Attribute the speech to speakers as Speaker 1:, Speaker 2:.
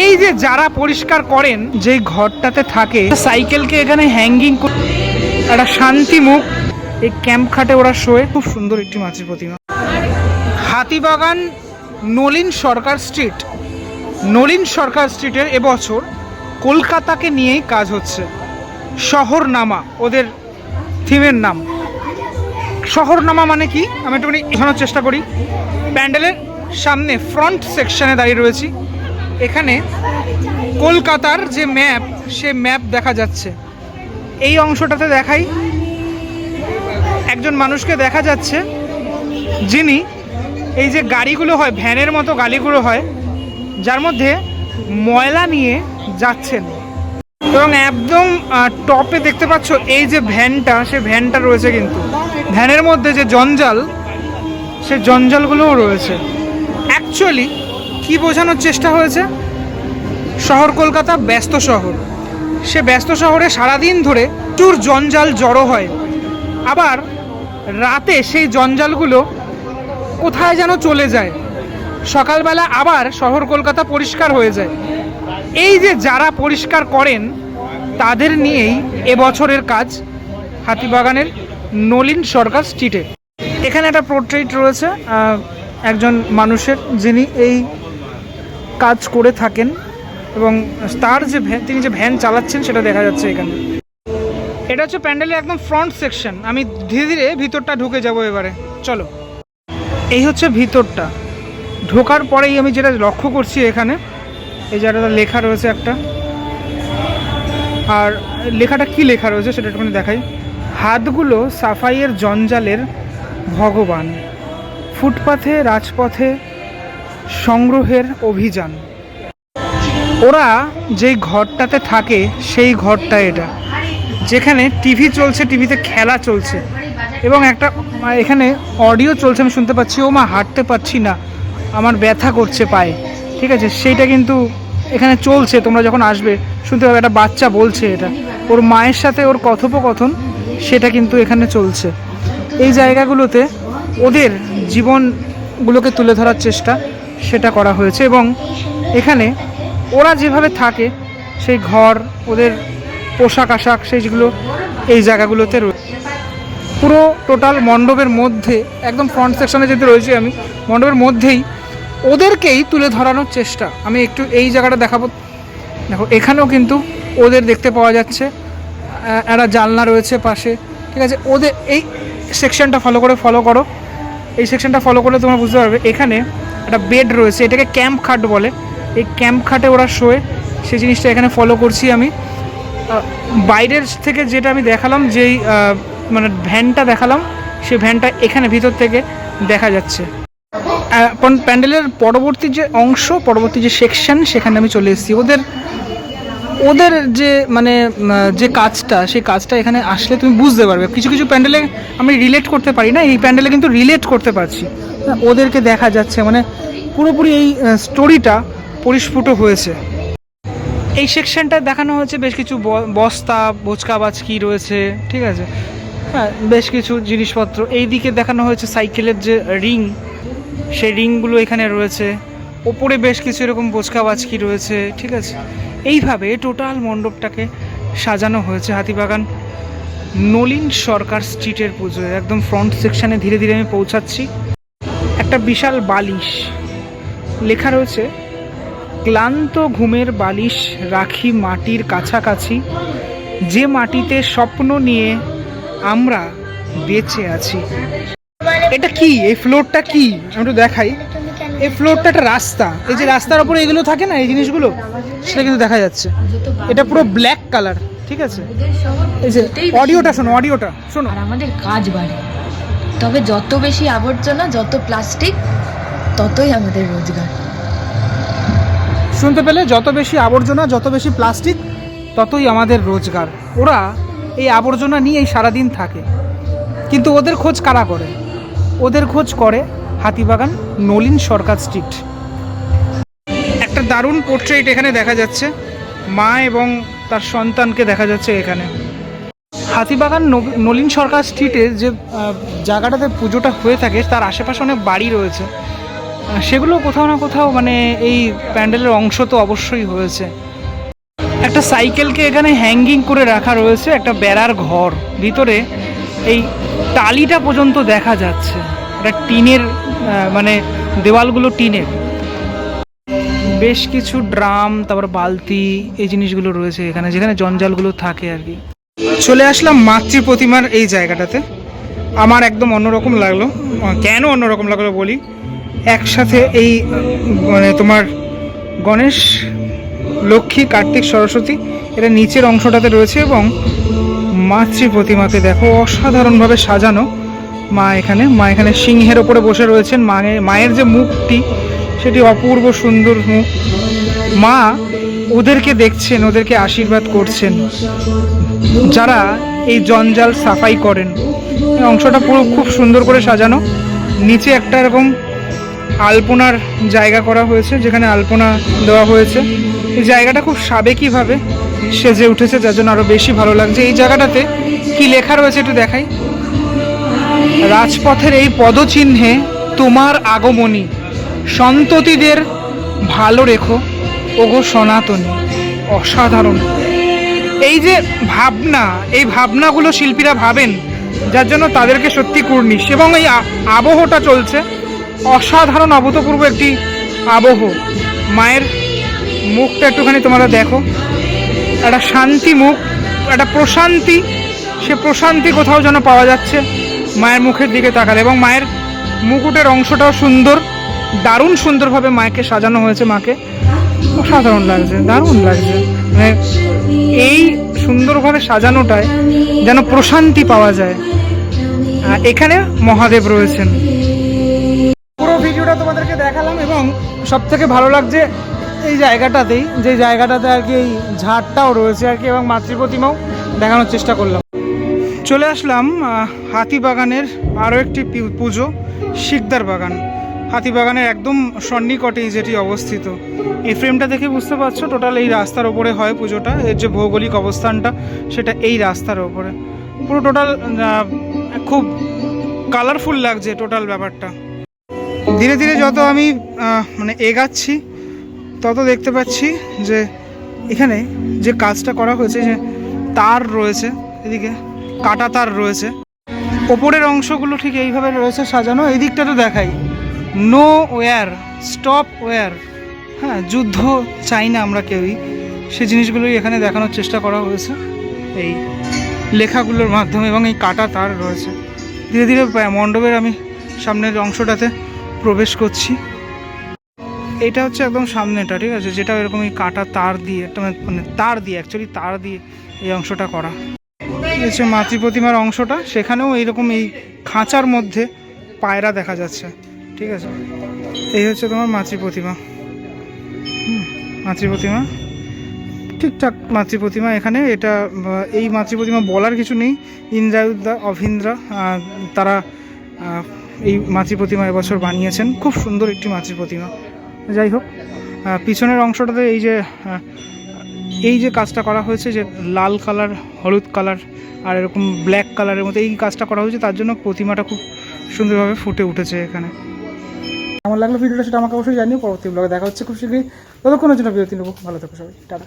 Speaker 1: এই যে যারা পরিষ্কার করেন, যেই ঘরটাতে থাকে, সাইকেলকে এখানে হ্যাঙ্গিং করে একটা শান্তি মুখ, এই ক্যাম্প খাটে ওরা শোয়ে। খুব সুন্দর একটি মাছের প্রতিমা। হাতিবাগান নলিন সরকার স্ট্রিট, নলিন সরকার স্ট্রিটের এবছর কলকাতাকে নিয়েই কাজ হচ্ছে। শহরনামা ওদের থিমের নাম। শহরনামা মানে কি আমি একটুখানি বোঝানোর চেষ্টা করি। প্যান্ডেলের সামনে ফ্রন্ট সেকশনে দাঁড়িয়ে রয়েছি। এখানে কলকাতার যে ম্যাপ, সে ম্যাপ দেখা যাচ্ছে। এই অংশটাতে দেখাই, একজন মানুষকে দেখা যাচ্ছে যিনি এই যে গাড়িগুলো হয়, ভ্যানের মতো গাড়িগুলো হয়, যার মধ্যে ময়লা নিয়ে যাচ্ছেন। এবং একদম টপে দেখতে পাচ্ছ এই যে ভ্যানটা, সে ভ্যানটা রয়েছে, কিন্তু ভ্যানের মধ্যে যে জঞ্জাল, সে জঞ্জালগুলোও রয়েছে। অ্যাকচুয়ালি কি বোঝানোর চেষ্টা হয়েছে, শহর কলকাতা ব্যস্ত শহর, সে ব্যস্ত শহরে সারাদিন ধরে প্রচুর জঞ্জাল জড়ো হয়, আবার রাতে সেই জঞ্জালগুলো কোথায় যেন চলে যায়, সকালবেলা আবার শহর কলকাতা পরিষ্কার হয়ে যায়। এই যে যারা পরিষ্কার করেন, তাদের নিয়েই এবছরের কাজ হাতিবাগানের নলিন সরকার স্ট্রিটে। এখানে একটা পোর্ট্রেট রয়েছে একজন মানুষের, যিনি এই কাজ করে থাকেন, এবং তার যে তিনি যে ভ্যান চালাচ্ছেন সেটা দেখা যাচ্ছে এখানে। এটা হচ্ছে প্যান্ডেলের একদম ফ্রন্ট সেকশন। আমি ধীরে ধীরে ভিতরটা ঢুকে যাব এবারে, চলো। এই হচ্ছে ভিতরটা। ঢোকার পরেই আমি যেটা লক্ষ্য করছি, এখানে এই জায়গাটা লেখা রয়েছে একটা, আর লেখাটা কি লেখা রয়েছে সেটা একটুখানি দেখাই। হাতগুলো সাফাইয়ের জঞ্জালের ভগবান, ফুটপাথে রাজপথে সংগ্রহের অভিযান। ওরা যেই ঘরটাতে থাকে সেই ঘরটা এটা, যেখানে টিভি চলছে, টিভিতে খেলা চলছে, এবং একটা এখানে অডিও চলছে, আমি শুনতে পাচ্ছি, ও মা হাঁটতে পারছি না, আমার ব্যথা করছে পায়ে, ঠিক আছে, সেইটা কিন্তু এখানে চলছে। তোমরা যখন আসবে শুনতে পাবে, একটা বাচ্চা বলছে এটা, ওর মায়ের সাথে ওর কথোপকথন, সেটা কিন্তু এখানে চলছে। এই জায়গাগুলোতে ওদের জীবনগুলোকে তুলে ধরার চেষ্টা সেটা করা হয়েছে, এবং এখানে ওরা যেভাবে থাকে, সেই ঘর, ওদের পোশাক আশাক, সেইগুলো এই জায়গাগুলোতে রয়েছে। পুরো টোটাল মণ্ডপের মধ্যে, একদম ফ্রন্ট সেকশনে যেতে রয়েছে আমি, মণ্ডপের মধ্যেই ওদেরকেই তুলে ধরানোর চেষ্টা। আমি একটু এই জায়গাটা দেখাবো। দেখো, এখানেও কিন্তু ওদের দেখতে পাওয়া যাচ্ছে, একটা জানলা রয়েছে পাশে, ঠিক আছে। ওদের এই সেকশনটা ফলো করো, এই সেকশনটা ফলো করলে তোমরা বুঝতে পারবে। এখানে একটা বেড রয়েছে, এটাকে ক্যাম্প খাট বলে। এই ক্যাম্প খাটে ওরা শোয়ে, সেই জিনিসটা এখানে ফলো করছি আমি। বাইরের থেকে যেটা আমি দেখালাম, যেই মানে ভ্যানটা দেখালাম, সেই ভ্যানটা এখানে ভিতর থেকে দেখা যাচ্ছে। প্যান্ডেলের পরবর্তী যে অংশ, পরবর্তী যে সেকশন, সেখানে আমি চলে এসেছি। ওদের যে মানে যে কাজটা, সেই কাজটা এখানে আসলে তুমি বুঝতে পারবে। কিছু কিছু প্যান্ডেলে আমি রিলেট করতে পারি না, এই প্যান্ডেলে কিন্তু রিলেট করতে পারছি। ওদেরকে দেখা যাচ্ছে, মানে পুরোপুরি এই স্টোরিটা পরিস্ফুট হয়েছে। এই সেকশনটা দেখানো হয়েছে বেশ কিছু বস্তা, বোচকা বাচকি রয়েছে, ঠিক আছে, হ্যাঁ, বেশ কিছু জিনিসপত্র। এই দিকে দেখানো হয়েছে সাইকেলের যে রিং, সেই রিংগুলো এখানে রয়েছে। ওপরে বেশ কিছু এরকম বোচকা বাচকি রয়েছে, ঠিক আছে। এইভাবে টোটাল মণ্ডপটাকে সাজানো হয়েছে হাতিবাগান নলিন সরকার স্ট্রিটের পুজোয়। একদম ফ্রন্ট সেকশনে ধীরে ধীরে আমি পৌঁছাচ্ছি। একটা বিশাল বালিশ, লেখা রয়েছে, ক্লান্ত ঘুমের বালিশ রাখি মাটির কাছাকাছি, যে মাটিতে স্বপ্ন নিয়ে আমরা বেঁচে আছি। এটা কি? এই ফ্লোরটা কি আমি একটু দেখাই। এই ফ্লোরটা একটা রাস্তা, এই যে রাস্তার উপরে এগুলো থাকে না, এই জিনিসগুলো, সেটা কিন্তু দেখা যাচ্ছে। এটা পুরো ব্ল্যাক কালার, ঠিক আছে। এই যে অডিওটা শোনো, অডিওটা শোনো।
Speaker 2: আর আমাদের কাজ বাড়ে, তবে যত বেশি আবর্জনা, যত প্লাস্টিক, ততই আমাদের রোজগার।
Speaker 1: শুনতে পেলে? যত বেশি আবর্জনা, যত বেশি প্লাস্টিক, ততই আমাদের রোজগার। ওরা এই আবর্জনা নিয়েই সারাদিন থাকে, কিন্তু ওদের খোঁজ কারা করে? ওদের খোঁজ করে হাতিবাগান নলিন সরকার স্ট্রিট। একটা দারুণ পোর্ট্রেট এখানে দেখা যাচ্ছে, মা এবং তার সন্তানকে দেখা যাচ্ছে এখানে। হাতিবাগান নলিন সরকার স্ট্রিটে যে জায়গাটাতে পুজোটা হয়ে থাকে, তার আশেপাশে অনেক বাড়ি রয়েছে, সেগুলো কোথাও না কোথাও মানে এই প্যান্ডেলের অংশ তো অবশ্যই হয়েছে। একটা সাইকেলকে এখানে হ্যাঙ্গিং করে রাখা রয়েছে, একটা বেড়ার ঘর, ভিতরে এই টালিটা পর্যন্ত দেখা যাচ্ছে। একটা টিনের মানে দেওয়ালগুলো টিনের। বেশ কিছু ড্রাম, তারপর বালতি, এই জিনিসগুলো রয়েছে এখানে, যেখানে জঞ্জালগুলো থাকে আর কি। চলে আসলাম মাতৃ প্রতিমার এই জায়গাটাতে। আমার একদম অন্যরকম লাগলো। কেন অন্যরকম লাগলো বলি, একসাথে এই মানে তোমার গণেশ, লক্ষ্মী, কার্তিক, সরস্বতী এটা নিচের অংশটাতে রয়েছে, এবং মাতৃ প্রতিমাতে দেখো অসাধারণভাবে সাজানো মা এখানে সিংহের ওপরে বসে রয়েছেন। মায়ের যে মুখটি সেটি অপূর্ব সুন্দর মুখ। মা ওদেরকে দেখছেন, ওদেরকে আশীর্বাদ করছেন যারা এই জঞ্জাল সাফাই করেন। এই অংশটা পুরো খুব সুন্দর করে সাজানো। নিচে একটা এরকম আলপনার জায়গা করা হয়েছে, যেখানে আলপনা দেওয়া হয়েছে। এই জায়গাটা খুব সাবেকিভাবে সেজে উঠেছে, যার জন্য আরও বেশি ভালো লাগছে। এই জায়গাটাতে কি লেখা রয়েছে একটু দেখাই। রাজপথের এই পদচিহ্নে তোমার আগমনী, সন্ততিদের ভালো রেখো ওগো সনাতনী। অসাধারণ এই যে ভাবনা, এই ভাবনাগুলো শিল্পীরা ভাবেন, যার জন্য তাদেরকে সত্যি কুর্নিশ। এবং এই আবহটা চলছে অসাধারণ, অভূতপূর্ব একটি আবহ। মায়ের মুখটা একটুখানি তোমরা দেখো, একটা শান্তি মুখ, একটা প্রশান্তি। সে প্রশান্তি কোথাও যেন পাওয়া যাচ্ছে মায়ের মুখের দিকে তাকালে। এবং মায়ের মুকুটের অংশটাও সুন্দর, দারুণ সুন্দরভাবে মাকে সাজানো হয়েছে। মাকে অসাধারণ লাগছে, দারুণ লাগছে। মানে এই সুন্দরভাবে সাজানোটায় যেন প্রশান্তি পাওয়া যায়। এখানে মহাদেব রয়েছেন। পুরো ভিডিওটা তোমাদেরকে দেখালাম, এবং সব থেকে ভালো লাগছে এই জায়গাটাতেই, যে জায়গাটাতে আর কি এই ঝাড়টাও রয়েছে আর কি, এবং মাতৃ প্রতিমাও দেখানোর চেষ্টা করলাম। চলে আসলাম হাতিবাগানের আরও একটি পুজো, শিকদার বাগান। হাতিবাগানের একদম সন্নিকটেই যেটি অবস্থিত। এই ফ্রেমটা দেখে বুঝতে পারছো টোটাল এই রাস্তার ওপরে হয় পুজোটা। এর যে ভৌগোলিক অবস্থানটা সেটা এই রাস্তার ওপরে। পুরো টোটাল খুব কালারফুল লাগছে টোটাল ব্যাপারটা। ধীরে ধীরে যত আমি মানে এগাচ্ছি তত দেখতে পাচ্ছি যে এখানে যে কাজটা করা হয়েছে, যে তার রয়েছে, এদিকে কাটা তার রয়েছে, ওপরের অংশগুলো ঠিক এইভাবে রয়েছে সাজানো। এই দিকটা তো দেখাই, নো ওয়্যার, স্টপ ওয়্যার। হ্যাঁ, যুদ্ধ চাই না আমরা কেউই, সে জিনিসগুলোই এখানে দেখানোর চেষ্টা করা হয়েছে এই লেখাগুলোর মাধ্যমে। এবং এই কাটা তার রয়েছে। ধীরে ধীরে মণ্ডপের আমি সামনের অংশটাতে প্রবেশ করছি। এটা হচ্ছে একদম সামনেটা, ঠিক আছে, যেটা এরকম এই কাটা তার দিয়ে, একটা মানে তার দিয়ে, অ্যাকচুয়ালি তার দিয়ে এই অংশটা করা। এই হচ্ছে মাতৃ প্রতিমার অংশটা, সেখানেও এইরকম এই খাঁচার মধ্যে পায়রা দেখা যাচ্ছে, ঠিক আছে। এই হচ্ছে তোমার মাতৃ প্রতিমা। মাতৃ প্রতিমা ঠিকঠাক মাতৃ প্রতিমা এখানে। এটা এই মাতৃ প্রতিমা বলার কিছু নেই। ইন্দ্রায়ুধা, অভিন্দ্রা তারা এই মাতৃ প্রতিমা এবছর বানিয়েছেন। খুব সুন্দর একটি মাতৃ প্রতিমা। যাই হোক, পিছনের অংশটাতে এই যে কাজটা করা হয়েছে, যে লাল কালার, হলুদ কালার আর এরকম ব্ল্যাক কালারের মতো এই কাজটা করা হয়েছে, তার জন্য প্রতিমাটা খুব সুন্দরভাবে ফুটে উঠেছে এখানে। কেমন লাগলো ভিডিওটা সেটা আমাকে অবশ্যই জানিও। পরবর্তী ব্লগে দেখা হচ্ছে খুব শীঘ্রই। ততক্ষণের জন্য বিরতি নেবো। ভালো থেকো সবাই, টাটা।